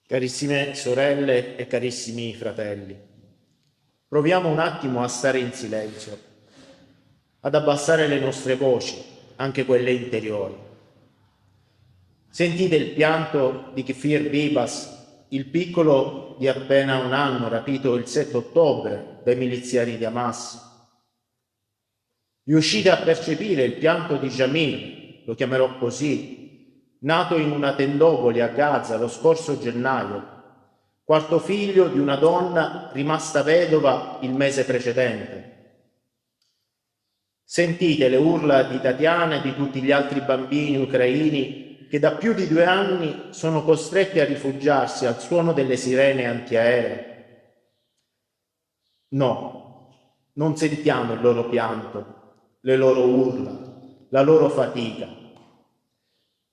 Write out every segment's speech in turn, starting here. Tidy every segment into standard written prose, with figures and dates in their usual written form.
Carissime sorelle e carissimi fratelli, proviamo un attimo a stare in silenzio, ad abbassare le nostre voci, anche quelle interiori. Sentite il pianto di Kfir Bibas, il piccolo di appena un anno rapito il 7 ottobre dai miliziani di Hamas. Riuscite a percepire il pianto di Jamil, lo chiamerò così, nato in una tendopoli a Gaza lo scorso gennaio, quarto figlio di una donna rimasta vedova il mese precedente. Sentite le urla di Tatiana e di tutti gli altri bambini ucraini che da più di 2 anni sono costretti a rifugiarsi al suono delle sirene antiaeree. No, non sentiamo il loro pianto, le loro urla, la loro fatica.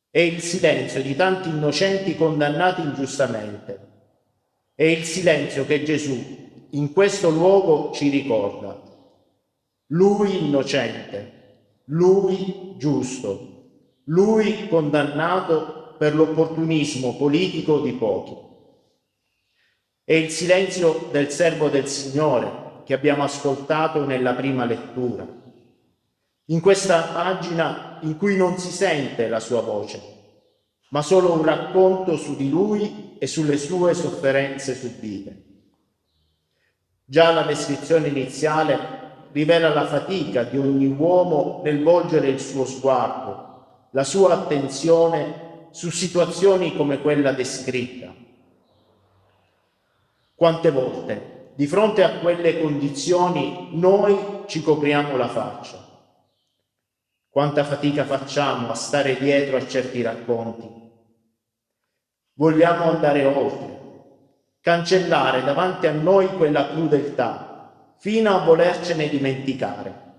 È il silenzio di tanti innocenti condannati ingiustamente. È il silenzio che Gesù in questo luogo ci ricorda. Lui innocente, lui giusto, lui condannato per l'opportunismo politico di pochi. È il silenzio del servo del Signore che abbiamo ascoltato nella prima lettura. In questa pagina in cui non si sente la sua voce, ma solo un racconto su di lui e sulle sue sofferenze subite. Già la descrizione iniziale rivela la fatica di ogni uomo nel volgere il suo sguardo, la sua attenzione su situazioni come quella descritta. Quante volte, di fronte a quelle condizioni, noi ci copriamo la faccia. Quanta fatica facciamo a stare dietro a certi racconti. Vogliamo andare oltre, cancellare davanti a noi quella crudeltà, fino a volercene dimenticare,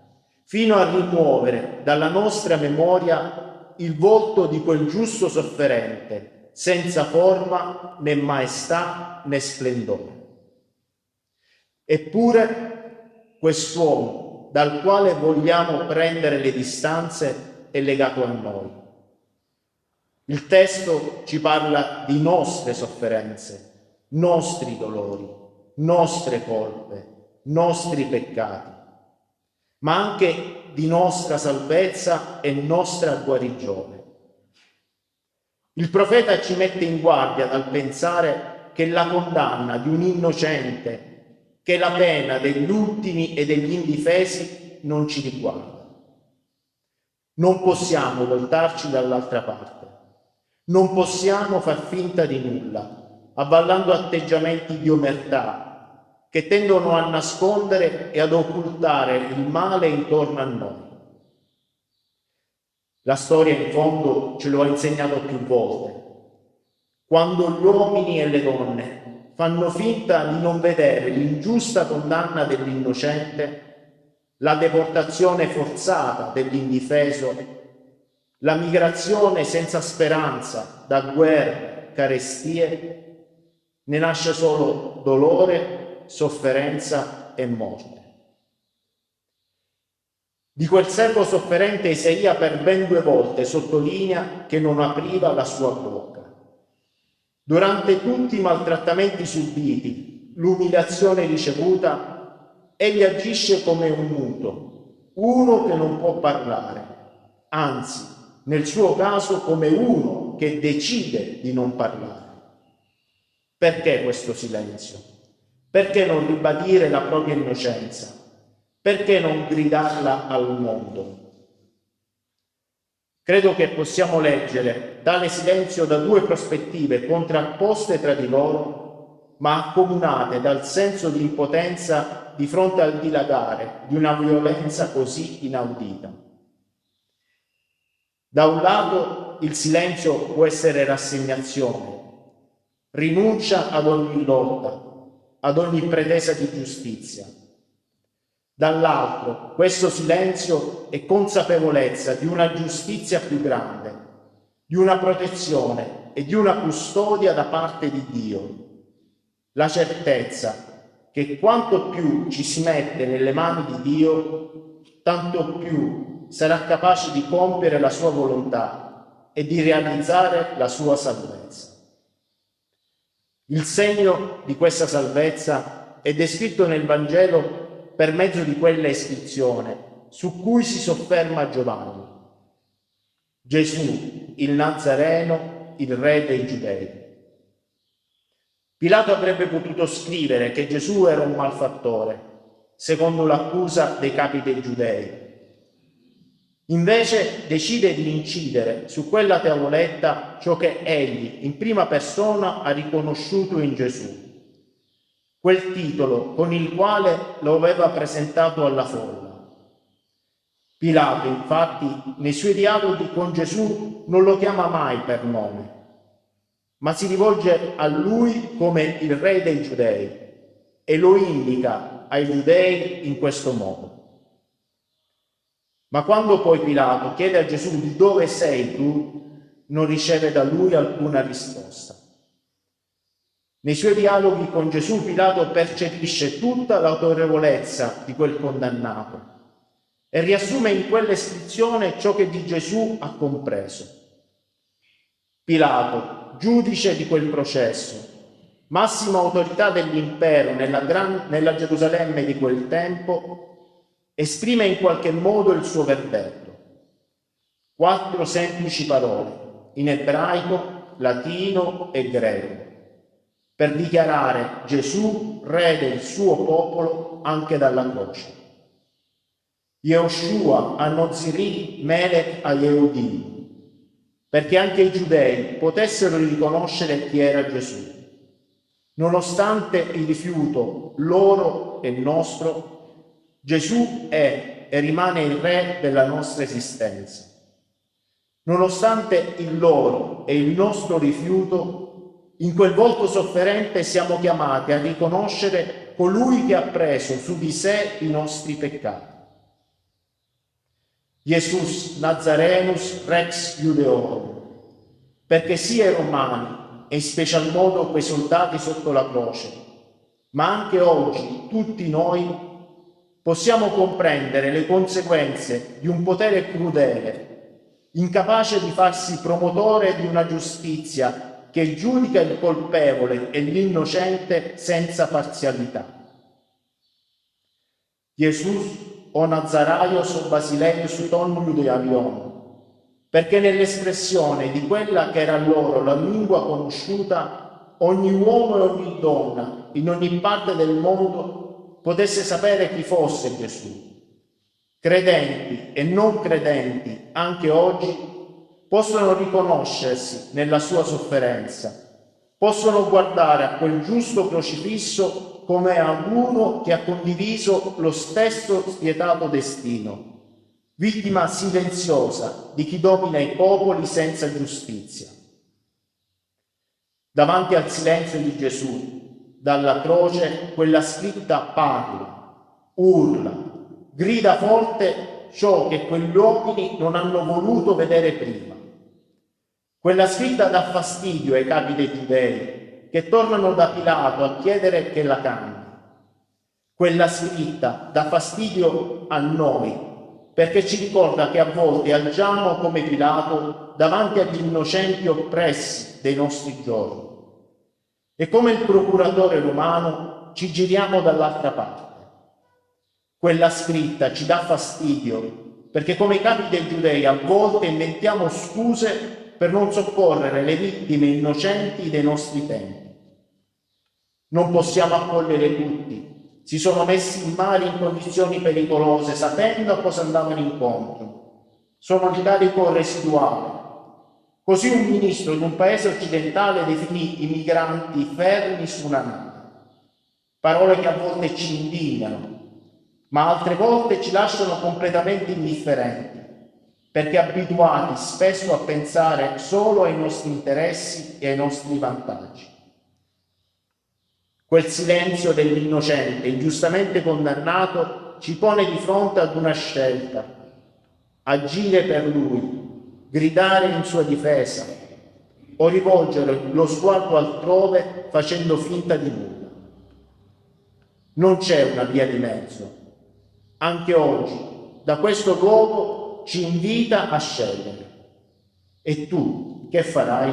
fino a rimuovere dalla nostra memoria il volto di quel giusto sofferente, senza forma né maestà né splendore. Eppure quest'uomo dal quale vogliamo prendere le distanze è legato a noi. Il testo ci parla di nostre sofferenze, nostri dolori, nostre colpe, nostri peccati, ma anche di nostra salvezza e nostra guarigione. Il profeta ci mette in guardia dal pensare che la condanna di un innocente, che la pena degli ultimi e degli indifesi non ci riguarda. Non possiamo voltarci dall'altra parte. Non possiamo far finta di nulla, avvallando atteggiamenti di omertà che tendono a nascondere e ad occultare il male intorno a noi. La storia in fondo ce lo ha insegnato più volte. Quando gli uomini e le donne fanno finta di non vedere l'ingiusta condanna dell'innocente, la deportazione forzata dell'indifeso, la migrazione senza speranza da guerre, carestie, ne nasce solo dolore, sofferenza e morte. Di quel servo sofferente Isaia per ben 2 volte sottolinea che non apriva la sua bocca. Durante tutti i maltrattamenti subiti, l'umiliazione ricevuta, egli agisce come un muto, uno che non può parlare, anzi, nel suo caso come uno che decide di non parlare. Perché questo silenzio? Perché non ribadire la propria innocenza? Perché non gridarla al mondo? Credo che possiamo leggere tale silenzio da 2 prospettive contrapposte tra di loro, ma accomunate dal senso di impotenza di fronte al dilagare di una violenza così inaudita. Da un lato il silenzio può essere rassegnazione, rinuncia ad ogni lotta, ad ogni pretesa di giustizia. Dall'altro, questo silenzio è consapevolezza di una giustizia più grande, di una protezione e di una custodia da parte di Dio. La certezza che quanto più ci si mette nelle mani di Dio, tanto più sarà capace di compiere la sua volontà e di realizzare la sua salvezza. Il segno di questa salvezza è descritto nel Vangelo per mezzo di quella iscrizione su cui si sofferma Giovanni. Gesù, il Nazareno, il Re dei Giudei. Pilato avrebbe potuto scrivere che Gesù era un malfattore, secondo l'accusa dei capi dei Giudei. Invece decide di incidere su quella tavoletta ciò che egli in prima persona ha riconosciuto in Gesù, quel titolo con il quale lo aveva presentato alla folla. Pilato, infatti, nei suoi dialoghi con Gesù non lo chiama mai per nome, ma si rivolge a lui come il Re dei Giudei e lo indica ai Giudei in questo modo. Ma quando poi Pilato chiede a Gesù di dove sei tu, non riceve da lui alcuna risposta. Nei suoi dialoghi con Gesù, Pilato percepisce tutta l'autorevolezza di quel condannato e riassume in quell'iscrizione ciò che di Gesù ha compreso. Pilato, giudice di quel processo, massima autorità dell'impero nella Gerusalemme di quel tempo, esprime in qualche modo il suo verdetto. 4 semplici parole, in ebraico, latino e greco, per dichiarare Gesù re del suo popolo anche dalla croce. Yehoshua Hanoziri Melech HaYehudim, perché anche i giudei potessero riconoscere chi era Gesù. Nonostante il rifiuto loro e nostro, Gesù è e rimane il Re della nostra esistenza. Nonostante il loro e il nostro rifiuto, in quel volto sofferente siamo chiamati a riconoscere colui che ha preso su di sé i nostri peccati. Jesus Nazarenus Rex Iudeorum, perché sia i romani e in special modo quei soldati sotto la croce, ma anche oggi tutti noi possiamo comprendere le conseguenze di un potere crudele, incapace di farsi promotore di una giustizia che giudica il colpevole e l'innocente senza parzialità. Jesus o Nazaraios o Basileius ton Iudeiavion, perché nell'espressione di quella che era loro la lingua conosciuta, ogni uomo e ogni donna in ogni parte del mondo potesse sapere chi fosse Gesù. Credenti e non credenti, anche oggi, possono riconoscersi nella sua sofferenza, possono guardare a quel giusto crocifisso come a uno che ha condiviso lo stesso spietato destino, vittima silenziosa di chi domina i popoli senza giustizia. Davanti al silenzio di Gesù, dalla croce, quella scritta parla, urla, grida forte ciò che quegli uomini non hanno voluto vedere prima. Quella scritta dà fastidio ai capi dei giudei, che tornano da Pilato a chiedere che la cambi. Quella scritta dà fastidio a noi, perché ci ricorda che a volte agiamo come Pilato davanti agli innocenti oppressi dei nostri giorni. E come il procuratore romano ci giriamo dall'altra parte. Quella scritta ci dà fastidio perché come i capi dei giudei a volte inventiamo scuse per non soccorrere le vittime innocenti dei nostri tempi. Non possiamo accogliere tutti. Si sono messi in mare in condizioni pericolose sapendo a cosa andavano incontro. Sono di carico residuale. Così un ministro di un paese occidentale definì i migranti fermi su una nave. Parole che a volte ci indignano, ma altre volte ci lasciano completamente indifferenti, perché abituati spesso a pensare solo ai nostri interessi e ai nostri vantaggi. Quel silenzio dell'innocente, ingiustamente condannato, ci pone di fronte ad una scelta: agire per lui, gridare in sua difesa o rivolgere lo sguardo altrove facendo finta di nulla. Non c'è una via di mezzo. Anche oggi, da questo luogo, ci invita a scegliere. E tu che farai?